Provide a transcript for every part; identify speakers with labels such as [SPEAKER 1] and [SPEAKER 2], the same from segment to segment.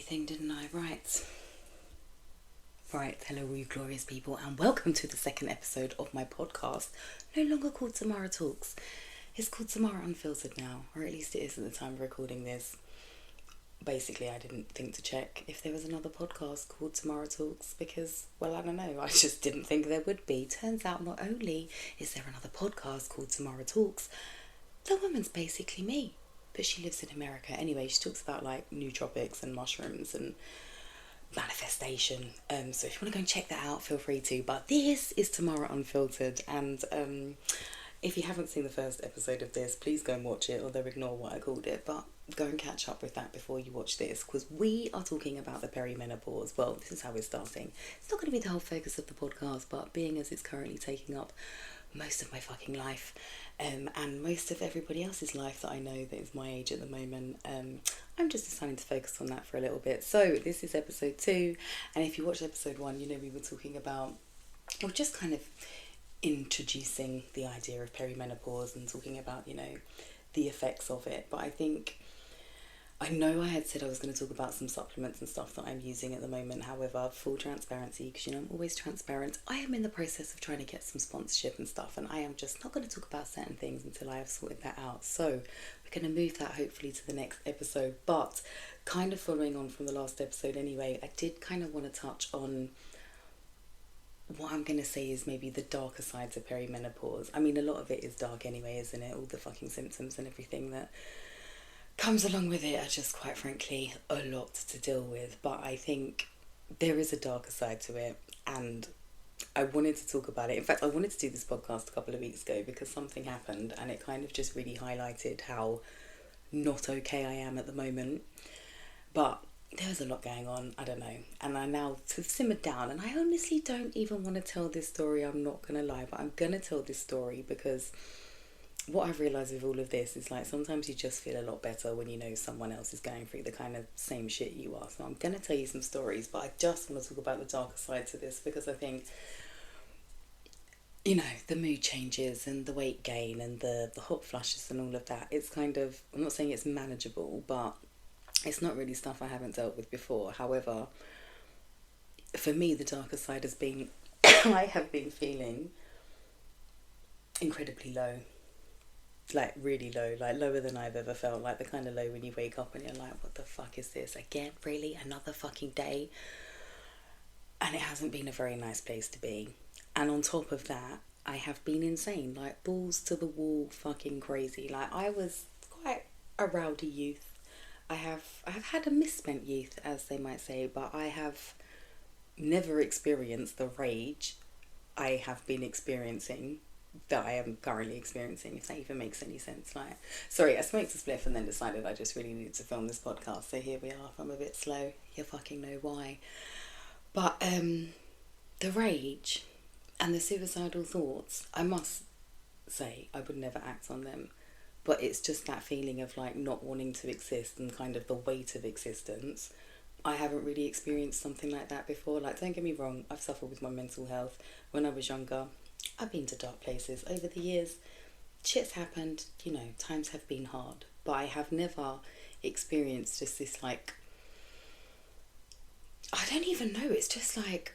[SPEAKER 1] everything, didn't I? Right, hello all you glorious people, and welcome to the second episode of my podcast, no longer called Tamara Talks. It's called Tamara Unfiltered now, or at least it is at the time of recording this. Basically, I didn't think to check if there was another podcast called Tamara Talks because, well, I don't know, I just didn't think there would be. Turns out not only is there another podcast called Tamara Talks, the woman's basically me, but she lives in America. Anyway, she talks about like nootropics and mushrooms and manifestation. So if you want to go and check that out, feel free to. But this is Tamara Unfiltered, and if you haven't seen the first episode of this, please go and watch it, although ignore what I called it, but go and catch up with that before you watch this, because we are talking about the peri-menopause. Well, this is how we're starting. It's not going to be the whole focus of the podcast, but being as it's currently taking up most of my fucking life, and most of everybody else's life that I know that is my age at the moment, I'm just deciding to focus on that for a little bit. So this is episode 2, and if you watched episode 1, you know we were talking about, or just kind of introducing the idea of peri-menopause and talking about, you know, the effects of it. But I know I had said I was going to talk about some supplements and stuff that I'm using at the moment. However, full transparency, because you know I'm always transparent, I am in the process of trying to get some sponsorship and stuff, and I am just not going to talk about certain things until I have sorted that out. So we're going to move that hopefully to the next episode. But kind of following on from the last episode anyway, I did kind of want to touch on what I'm going to say is maybe the darker sides of peri-menopause. I mean, a lot of it is dark anyway, isn't it? All the fucking symptoms and everything that comes along with it are just, quite frankly, a lot to deal with. But I think there is a darker side to it, and I wanted to talk about it. In fact, I wanted to do this podcast a couple of weeks ago because something happened and it kind of just really highlighted how not okay I am at the moment. But there was a lot going on, I don't know, and I now have simmered down, and I honestly don't even want to tell this story, I'm not going to lie, but I'm going to tell this story because what I've realised with all of this is like sometimes you just feel a lot better when you know someone else is going through the kind of same shit you are. So I'm going to tell you some stories, but I just want to talk about the darker side to this because I think, you know, the mood changes and the weight gain and the hot flushes and all of that, it's kind of, I'm not saying it's manageable, but it's not really stuff I haven't dealt with before. However, for me, the darker side has been, I have been feeling incredibly low. Like really low, like lower than I've ever felt. Like the kind of low when you wake up and you're like, what the fuck is this? Again, really? Another fucking day? And it hasn't been a very nice place to be. And on top of that, I have been insane. Like balls to the wall fucking crazy. Like I was quite a rowdy youth. I have had a misspent youth, as they might say, but I have never experienced the rage I have been experiencing, that I am currently experiencing, if that even makes any sense. Like, sorry, I smoked a spliff and then decided I just really needed to film this podcast, so here we are. If I'm a bit slow, you fucking know why. But the rage and the suicidal thoughts, I must say I would never act on them. But it's just that feeling of like not wanting to exist and kind of the weight of existence. I haven't really experienced something like that before. Like, don't get me wrong, I've suffered with my mental health. When I was younger, I've been to dark places over the years. Shit's happened, you know, times have been hard. But I have never experienced just this like, I don't even know, it's just like,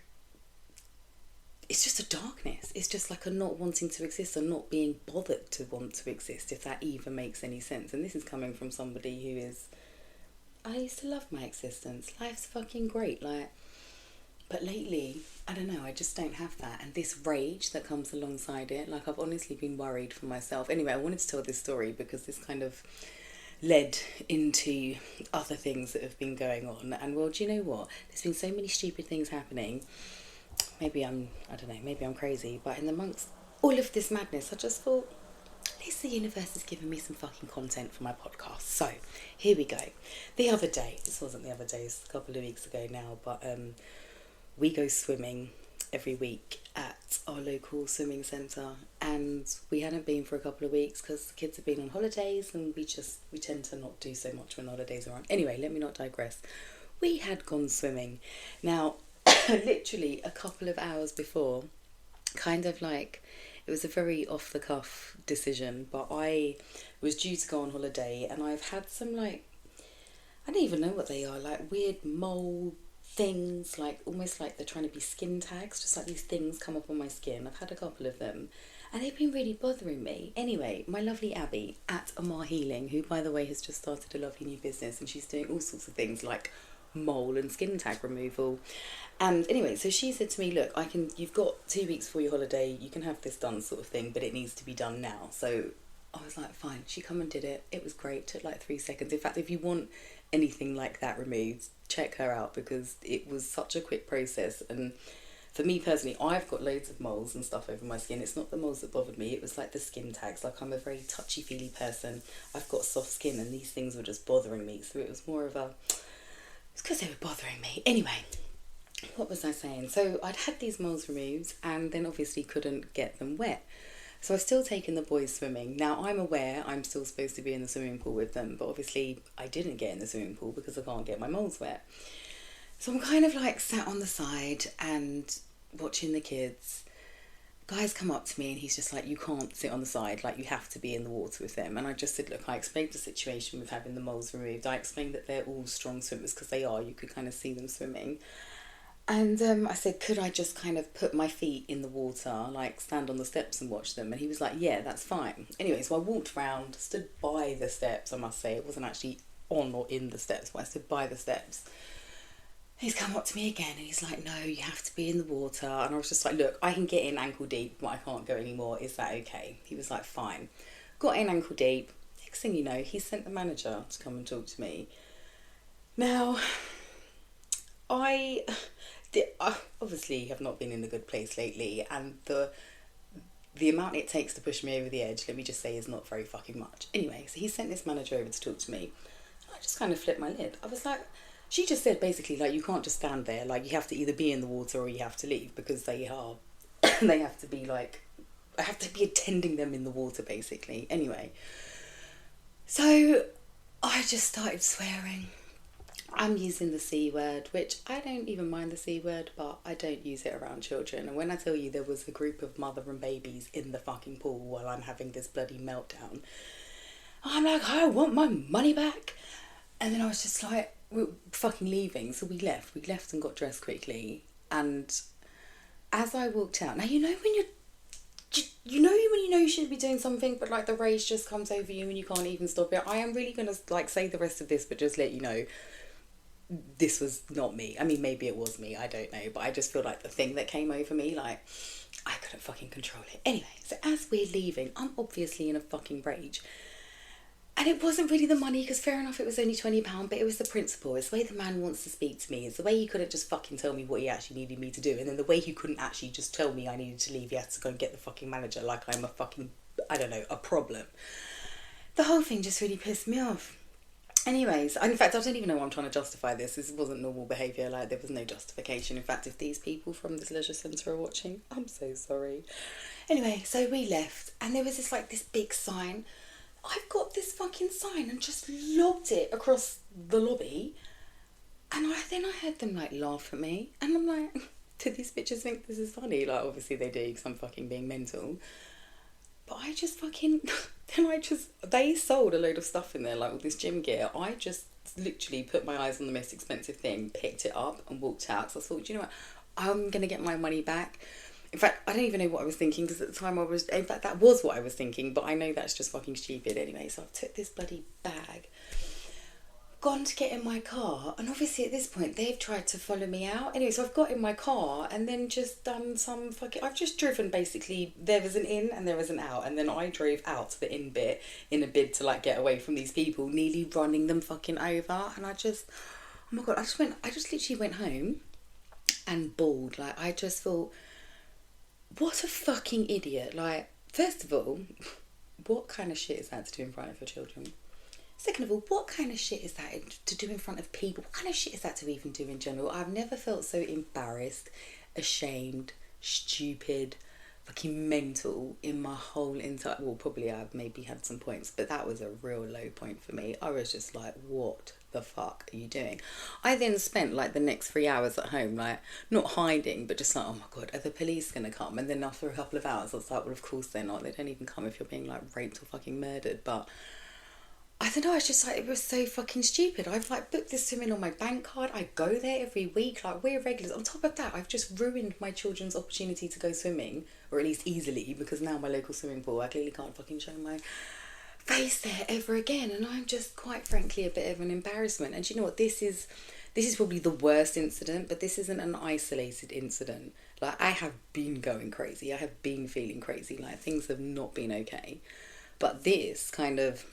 [SPEAKER 1] it's just a darkness. It's just like a not wanting to exist or not being bothered to want to exist, if that even makes any sense. And this is coming from somebody who is, I used to love my existence. Life's fucking great. Like, but lately, I don't know, I just don't have that. And this rage that comes alongside it, like I've honestly been worried for myself. Anyway, I wanted to tell this story because this kind of led into other things that have been going on. And well, do you know what? There's been so many stupid things happening. Maybe I'm crazy, but in amongst all of this madness, I just thought, at least the universe has given me some fucking content for my podcast. So, here we go. The other day, this wasn't the other day, it's a couple of weeks ago now, but we go swimming every week at our local swimming centre, and we hadn't been for a couple of weeks because the kids have been on holidays, and we tend to not do so much when holidays are on. Anyway, let me not digress. We had gone swimming. Now, literally a couple of hours before, kind of like, it was a very off-the-cuff decision, but I was due to go on holiday, and I've had some, like, I don't even know what they are, like weird mole things, like almost like they're trying to be skin tags, just like these things come up on my skin. I've had a couple of them and they've been really bothering me. Anyway, my lovely Abby at Amar Healing, who by the way has just started a lovely new business, and she's doing all sorts of things like mole and skin tag removal. And anyway, so she said to me, look, you've got 2 weeks for your holiday, you can have this done sort of thing, but it needs to be done now. So I was like, fine. She come and did it. It was great. Took like 3 seconds. In fact, if you want anything like that removed, check her out, because it was such a quick process. And for me personally, I've got loads of moles and stuff over my skin. It's not the moles that bothered me. It was like the skin tags. Like, I'm a very touchy-feely person. I've got soft skin and these things were just bothering me. So it was more of a... It's because they were bothering me. Anyway, what was I saying? So I'd had these moles removed and then obviously couldn't get them wet. So I've still taken the boys swimming. Now I'm aware I'm still supposed to be in the swimming pool with them, but obviously I didn't get in the swimming pool because I can't get my moles wet. So I'm kind of like sat on the side and watching the kids. Guy's come up to me and he's just like, you can't sit on the side, like you have to be in the water with them. And I just said, look, I explained the situation with having the moles removed. I explained that they're all strong swimmers, because they are, you could kind of see them swimming. And I said, could I just kind of put my feet in the water, like stand on the steps and watch them? And he was like, yeah, that's fine. Anyway, so I walked around, stood by the steps, I must say. It wasn't actually on or in the steps, but I stood by the steps. He's come up to me again and he's like, no, you have to be in the water. And I was just like, look, I can get in ankle deep, but I can't go anymore. Is that okay? He was like, fine. Got in ankle deep. Next thing you know, he sent the manager to come and talk to me. Now, I obviously have not been in a good place lately, and the amount it takes to push me over the edge, let me just say, is not very fucking much. Anyway, so he sent this manager over to talk to me. I just kind of flipped my lid. I was like, she just said basically, like, you can't just stand there, like, you have to either be in the water or you have to leave, because they are, they have to be like, I have to be attending them in the water basically. Anyway, so I just started swearing. I'm using the C word, which I don't even mind the C word, but I don't use it around children. And when I tell you there was a group of mother and babies in the fucking pool while I'm having this bloody meltdown, I'm like, I want my money back. And then I was just like, we're fucking leaving. So we left and got dressed quickly. And as I walked out, now you know when you know you shouldn't be doing something, but like the rage just comes over you and you can't even stop it. I am really going to like say the rest of this, but just let you know, this was not me. I mean, maybe it was me, I don't know, but I just feel like the thing that came over me, like, I couldn't fucking control it. Anyway, so as we're leaving, I'm obviously in a fucking rage. And it wasn't really the money, because fair enough, it was only £20, but it was the principle. It's the way the man wants to speak to me. It's the way he couldn't just fucking tell me what he actually needed me to do. And then the way he couldn't actually just tell me I needed to leave. He had to go and get the fucking manager like I'm a fucking, I don't know, a problem. The whole thing just really pissed me off. Anyways, in fact, I don't even know why I'm trying to justify this. This wasn't normal behaviour. Like, there was no justification. In fact, if these people from this leisure centre are watching, I'm so sorry. Anyway, so we left, and there was this big sign. I've got this fucking sign and just lobbed it across the lobby. And then I heard them, like, laugh at me. And I'm like, do these bitches think this is funny? Like, obviously they do, because I'm fucking being mental. But I just fucking... They sold a load of stuff in there, like all this gym gear. I just literally put my eyes on the most expensive thing, picked it up and walked out. So I thought, you know what? I'm going to get my money back. In fact, I don't even know what I was thinking, because at the time in fact, that was what I was thinking, but I know that's just fucking stupid anyway. So I took this bloody bag, gone to get in my car, and obviously at this point they've tried to follow me out. Anyway, so I've got in my car and then just done some fucking... I've just driven basically, there was an in and there was an out, and then I drove out to the in bit in a bid to like get away from these people, nearly running them fucking over. And I just... Oh my God, I just literally went home and bawled. Like, I just thought, what a fucking idiot. Like, first of all, what kind of shit is that to do in front of your children? Second of all, what kind of shit is that to do in front of people? What kind of shit is that to even do in general? I've never felt so embarrassed, ashamed, stupid, fucking mental in my whole entire... Well, probably I've maybe had some points, but that was a real low point for me. I was just like, what the fuck are you doing? I then spent like the next 3 hours at home, like, not hiding, but just like, oh my God, are the police going to come? And then after a couple of hours, I was like, well, of course they're not. They don't even come if you're being like raped or fucking murdered. But I don't know, it's just like, it was so fucking stupid. I've like booked this swimming on my bank card. I go there every week. Like, we're regulars. On top of that, I've just ruined my children's opportunity to go swimming, or at least easily, because now my local swimming pool, I clearly can't fucking show my face there ever again. And I'm just quite frankly a bit of an embarrassment. And do you know what? This is probably the worst incident, but this isn't an isolated incident. Like, I have been going crazy. I have been feeling crazy. Like, things have not been okay. But this kind of,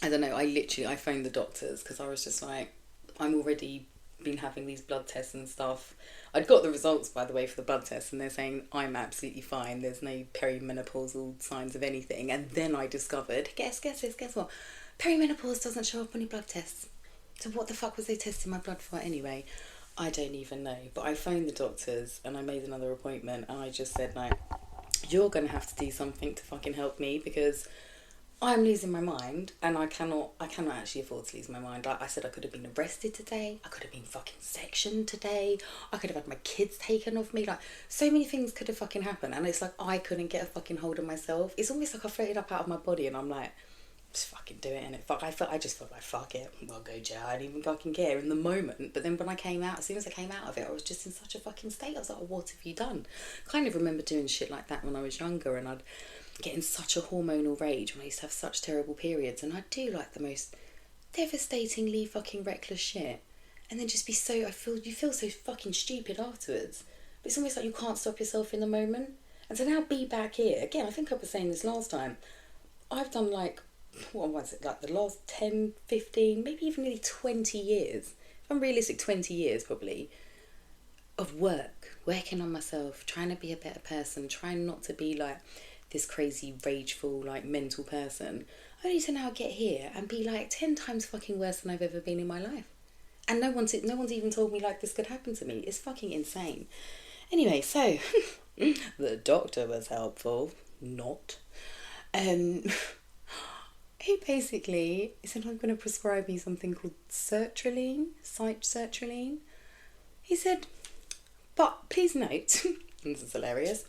[SPEAKER 1] I don't know, I phoned the doctors because I was just like, I'm already been having these blood tests and stuff. I'd got the results, by the way, for the blood tests, and they're saying I'm absolutely fine. There's no perimenopausal signs of anything. And then I discovered, guess what? Perimenopause doesn't show up on your blood tests. So what the fuck was they testing my blood for anyway? I don't even know. But I phoned the doctors and I made another appointment, and I just said, like, you're going to have to do something to fucking help me, because I'm losing my mind, and I cannot actually afford to lose my mind. Like I said, I could have been arrested today. I could have been fucking sectioned today. I could have had my kids taken off me. Like, so many things could have fucking happened, and it's like I couldn't get a fucking hold of myself. It's almost like I floated up out of my body, and I'm like, just fucking do it, innit? I just felt like, fuck it, I'll go jail. I didn't even fucking care in the moment. But then when I came out, as soon as I came out of it, I was just in such a fucking state. I was like, what have you done? Kind of remember doing shit like that when I was younger, and I'd get in such a hormonal rage when I used to have such terrible periods, and I'd do like the most devastatingly fucking reckless shit, and then just be so, you feel so fucking stupid afterwards. But it's almost like you can't stop yourself in the moment. And to now be back here again, I think I was saying this last time, I've done like, what was it, like the last 10, 15, maybe even nearly 20 years, if I'm realistic, 20 years probably, of working on myself, trying to be a better person, trying not to be like this crazy, rageful, like mental person, only to now get here and be like 10 times fucking worse than I've ever been in my life. And no one's even told me like this could happen to me. It's fucking insane. Anyway, so the doctor was helpful, not. He basically said, I'm going to prescribe you something called sertraline. He said, but please note, and this is hilarious,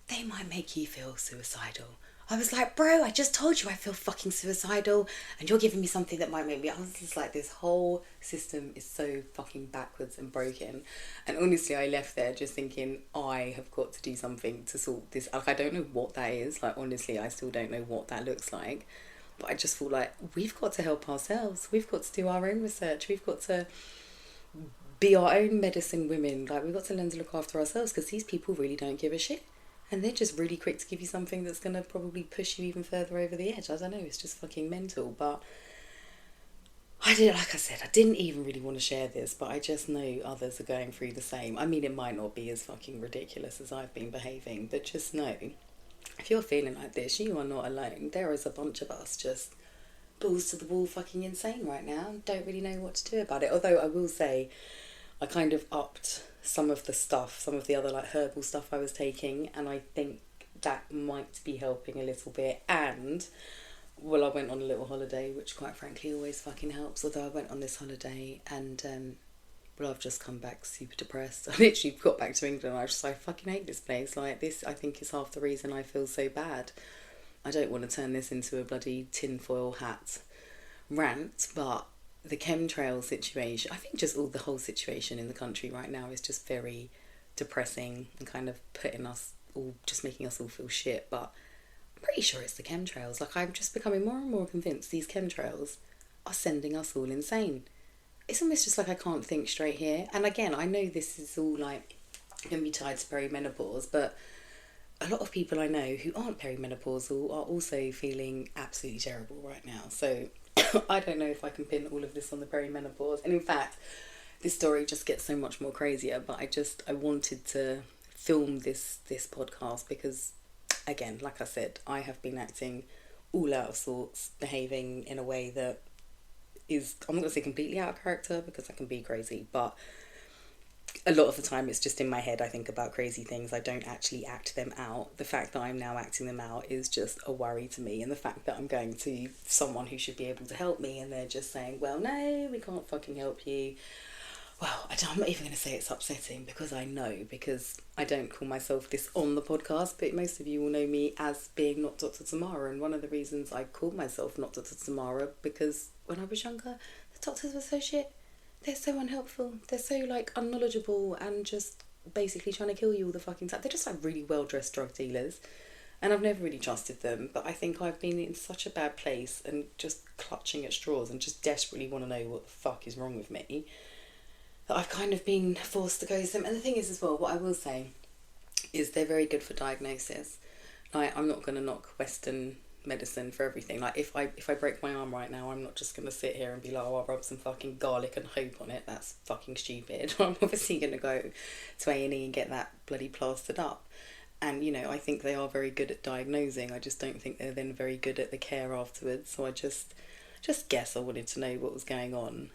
[SPEAKER 1] they might make you feel suicidal. I was like, bro, I just told you I feel fucking suicidal, and you're giving me something that might make me... I was just like, this whole system is so fucking backwards and broken. And honestly, I left there just thinking, I have got to do something to sort this. Like, I don't know what that is. Like, honestly, I still don't know what that looks like. But I just feel like we've got to help ourselves. We've got to do our own research. We've got to be our own medicine women. Like, we've got to learn to look after ourselves, because these people really don't give a shit. And they're just really quick to give you something that's going to probably push you even further over the edge. I don't know, it's just fucking mental. But like I said, I didn't even really want to share this, but I just know others are going through the same. I mean, it might not be as fucking ridiculous as I've been behaving, but just know, if you're feeling like this, you are not alone. There is a bunch of us just balls to the wall fucking insane right now and don't really know what to do about it. Although I will say, I kind of upped some of the other like herbal stuff I was taking, and I think that might be helping a little bit. And well, I went on a little holiday, which quite frankly always fucking helps. Although I went on this holiday and I've just come back super depressed. I literally got back to England and I was just like, I fucking hate this place. Like, this I think is half the reason I feel so bad. I don't want to turn this into a bloody tinfoil hat rant, but the chemtrail situation, I think just the whole situation in the country right now is just very depressing and kind of just making us all feel shit. But I'm pretty sure it's the chemtrails. Like, I'm just becoming more and more convinced these chemtrails are sending us all insane. It's almost just like I can't think straight here. And again, I know this is all like going to be tied to perimenopause, but a lot of people I know who aren't perimenopausal are also feeling absolutely terrible right now. So I don't know if I can pin all of this on the perimenopause. And in fact, this story just gets so much more crazier, but I wanted to film this podcast because, again, like I said, I have been acting all out of sorts, behaving in a way that is, I'm not going to say completely out of character because I can be crazy, but a lot of the time it's just in my head. I think about crazy things. I don't actually act them out. The fact that I'm now acting them out is just a worry to me, and the fact that I'm going to someone who should be able to help me and they're just saying, well, no, we can't fucking help you. well, I'm not even going to say it's upsetting, because I know, because I don't call myself this on the podcast, but most of you will know me as being not Dr. Tamara, and one of the reasons I called myself not Dr. Tamara, because when I was younger, the doctors were so shit. They're so unhelpful. They're so, like, unknowledgeable and just basically trying to kill you all the fucking time. They're just, like, really well-dressed drug dealers. And I've never really trusted them, but I think I've been in such a bad place and just clutching at straws and just desperately want to know what the fuck is wrong with me, that I've kind of been forced to go to them. And the thing is as well, what I will say is they're very good for diagnosis. Like, I'm not going to knock Western medicine for everything. Like, if I break my arm right now, I'm not just going to sit here and be like, oh, I'll rub some fucking garlic and hope on it. That's fucking stupid. I'm obviously going to go to A&E and get that bloody plastered up. And, you know, I think they are very good at diagnosing. I just don't think they're then very good at the care afterwards. So I just guess I wanted to know what was going on.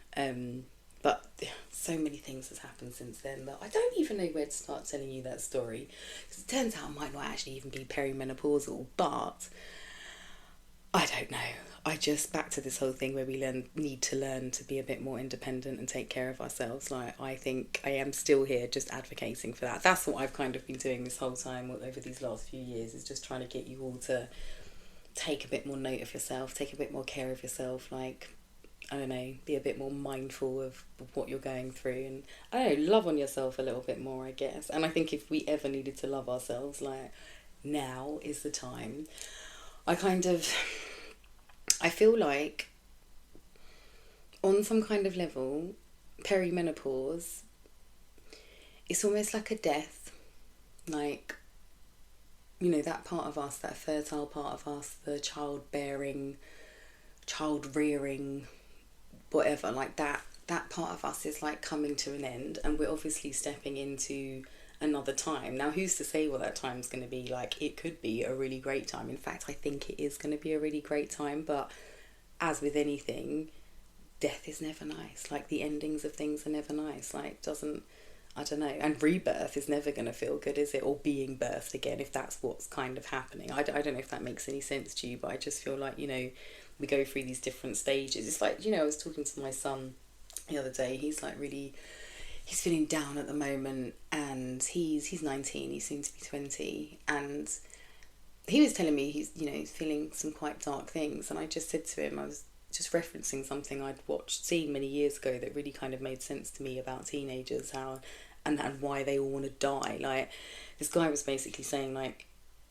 [SPEAKER 1] But so many things has happened since then that I don't even know where to start telling you that story. Because it turns out I might not actually even be perimenopausal, but I don't know. Back to this whole thing where we need to learn to be a bit more independent and take care of ourselves. Like, I think I am still here just advocating for that. That's what I've kind of been doing this whole time over these last few years, is just trying to get you all to take a bit more note of yourself, take a bit more care of yourself, like, I don't know, be a bit more mindful of what you're going through, and I don't know, love on yourself a little bit more, I guess. And I think if we ever needed to love ourselves, like, now is the time. I feel like on some kind of level, perimenopause, it's almost like a death. Like, you know, that part of us, that fertile part of us, the childbearing, child rearing, whatever, like that part of us is like coming to an end, and we're obviously stepping into another time. Now, who's to say what that time's going to be? Like, it could be a really great time. In fact, I think it is going to be a really great time, but as with anything, death is never nice. Like, the endings of things are never nice. Like, I don't know. And rebirth is never going to feel good, is it? Or being birthed again, if that's what's kind of happening. I don't know if that makes any sense to you, but I just feel like, you know, we go through these different stages. It's like, you know, I was talking to my son the other day. He's like he's feeling down at the moment, and he's 19, he's soon to be 20, and he was telling me he's feeling some quite dark things, and I just said to him, I was just referencing something I'd seen many years ago that really kind of made sense to me about teenagers, how and why they all want to die. Like, this guy was basically saying, like,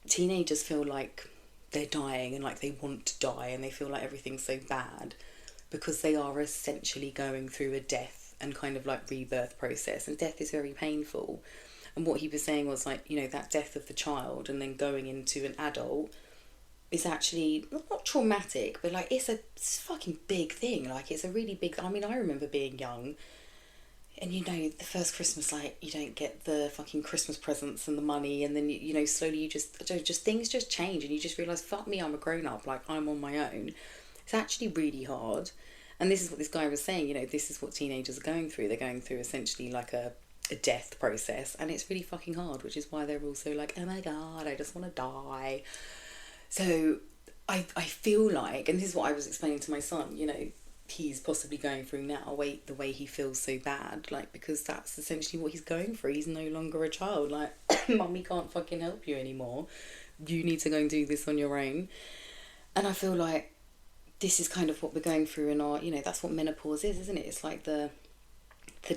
[SPEAKER 1] teenagers feel like they're dying and like they want to die, and they feel like everything's so bad because they are essentially going through a death and kind of like rebirth process, and death is very painful. And what he was saying was, like, you know, that death of the child and then going into an adult is actually not traumatic, but like it's a fucking big thing. Like, it's a really big, I mean, I remember being young, and you know, the first Christmas, like, you don't get the fucking Christmas presents and the money, and then you know, slowly you just things just change, and you just realise, fuck me, I'm a grown up, like, I'm on my own. It's actually really hard. And this is what this guy was saying, you know, this is what teenagers are going through. They're going through essentially like a death process, and it's really fucking hard, which is why they're also like, oh my god, I just want to die. So I feel like, and this is what I was explaining to my son, you know, he's possibly going through now, the way he feels so bad, like, because that's essentially what he's going through. He's no longer a child. Like, mummy can't fucking help you anymore. You need to go and do this on your own. And I feel like this is kind of what we're going through in our, you know, that's what menopause is, isn't it? It's like the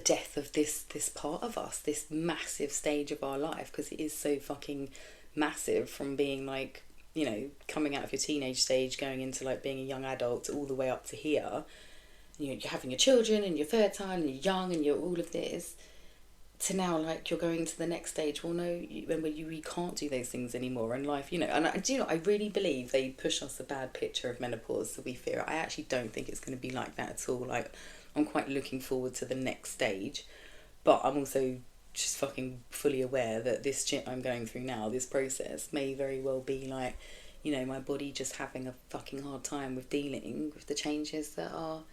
[SPEAKER 1] death of this part of us, this massive stage of our life, because it is so fucking massive, from being like, you know, coming out of your teenage stage, going into like being a young adult, all the way up to here. You know, you're having your children, and you're fertile, and you're young, and you're all of this, to now, like, you're going to the next stage. Well, no, you can't do those things anymore in life, you know. And I really believe they push us a bad picture of menopause, so we fear it. I actually don't think it's going to be like that at all. Like, I'm quite looking forward to the next stage, but I'm also just fucking fully aware that this shit I'm going through now, this process, may very well be like, you know, my body just having a fucking hard time with dealing with the changes that are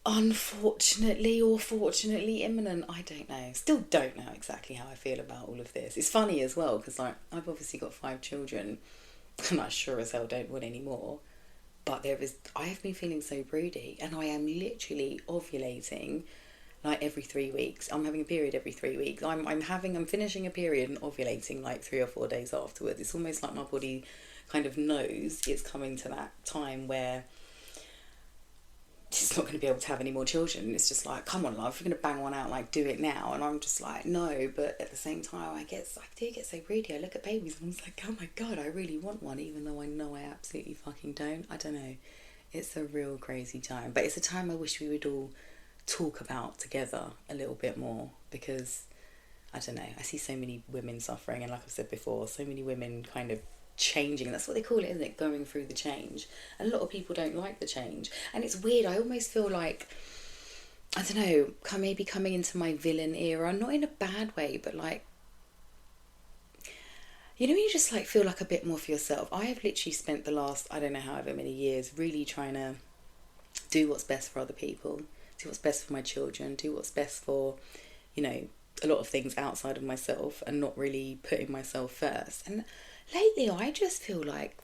[SPEAKER 1] unfortunately or fortunately imminent. I don't know. Still don't know exactly how I feel about all of this. It's funny as well, because like, I've obviously got 5 children, and I sure as hell don't want any more. But I have been feeling so broody, and I am literally ovulating like every 3 weeks. I'm having a period every 3 weeks. I'm finishing a period and ovulating like 3 or 4 days afterwards. It's almost like my body kind of knows it's coming to that time where it's not going to be able to have any more children. It's just like, come on, love, if you're going to bang one out, like, do it now. And I'm just like, no. But at the same time, I do get so greedy. I look at babies and I'm just like, oh my God, I really want one, even though I know I absolutely fucking don't. I don't know. It's a real crazy time. But it's a time I wish we would all talk about together a little bit more, because, I don't know, I see so many women suffering. And like I've said before, so many women kind of changing. That's what they call it, isn't it? Going through the change. And a lot of people don't like the change, and it's weird. I almost feel like, I don't know, maybe coming into my villain era, not in a bad way, but like, you know, you just like feel like a bit more for yourself. I have literally spent the last, I don't know, however many years really trying to do what's best for other people, do what's best for my children, do what's best for, you know, a lot of things outside of myself, and not really putting myself first. And lately I just feel like,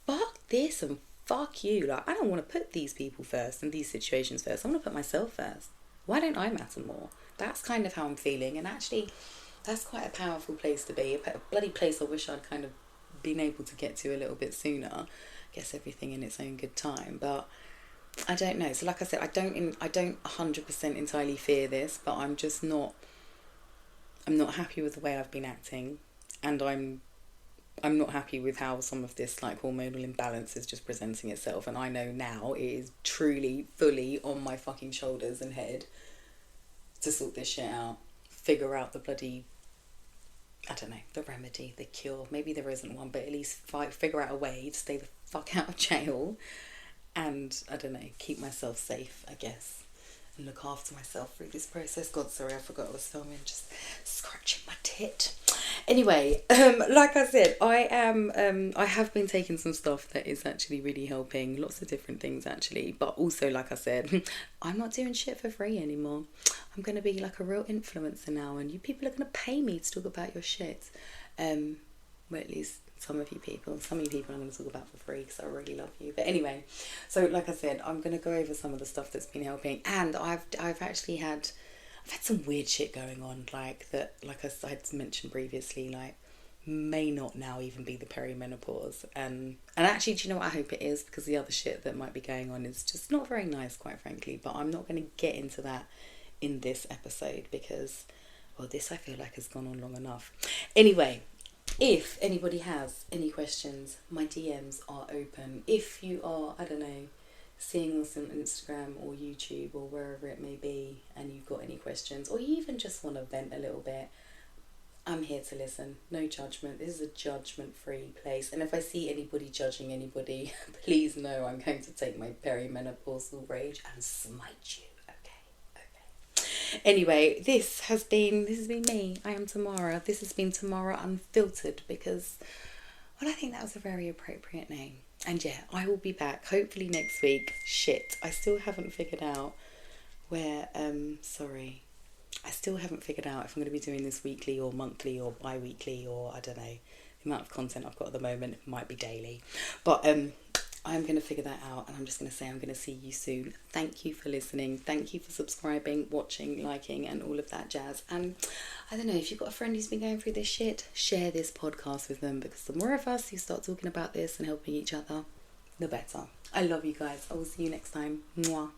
[SPEAKER 1] fuck this and fuck you. Like, I don't want to put these people first and these situations first. I want to put myself first. Why don't I matter more? That's kind of how I'm feeling. And actually, that's quite a powerful place to be. A bloody place I wish I'd kind of been able to get to a little bit sooner. I guess everything in its own good time. But I don't know. So like I said, I don't 100% entirely fear this, but I'm not happy with the way I've been acting. And I'm not happy with how some of this like hormonal imbalance is just presenting itself. And I know now it is truly, fully on my fucking shoulders and head to sort this shit out. Figure out the bloody, I don't know, the remedy, the cure. Maybe there isn't one, but at least figure out a way to stay the fuck out of jail. And, I don't know, keep myself safe, I guess. And look after myself through this process. God, sorry, I forgot I was filming. Just scratching my tit. Anyway, like I said, I have been taking some stuff that is actually really helping. Lots of different things, actually. But also, like I said, I'm not doing shit for free anymore. I'm going to be like a real influencer now. And you people are going to pay me to talk about your shit. Well, at least some of you people I'm going to talk about for free, because I really love you. But anyway, so like I said, I'm going to go over some of the stuff that's been helping. And I've actually had some weird shit going on, like that, like I had mentioned previously, like may not now even be the peri-menopause. And actually, do you know what I hope it is? Because the other shit that might be going on is just not very nice, quite frankly. But I'm not going to get into that in this episode, because, well, this I feel like has gone on long enough. Anyway, if anybody has any questions, my DMs are open. If you are, I don't know, seeing us on Instagram or YouTube or wherever it may be, and you've got any questions, or you even just want to vent a little bit, I'm here to listen. No judgment. This is a judgment-free place. And if I see anybody judging anybody, please know I'm going to take my perimenopausal rage and smite you. Anyway, this has been me. I am Tamara. This has been Tamara Unfiltered, because, well, I think that was a very appropriate name. And yeah, I will be back hopefully next week. Shit, I still haven't figured out where, I still haven't figured out if I'm going to be doing this weekly or monthly or bi-weekly, or I don't know. The amount of content I've got at the moment might be daily. But I'm going to figure that out, and I'm just going to say I'm going to see you soon. Thank you for listening. Thank you for subscribing, watching, liking, and all of that jazz. And I don't know, if you've got a friend who's been going through this shit, share this podcast with them, because the more of us who start talking about this and helping each other, the better. I love you guys. I will see you next time. Mwah.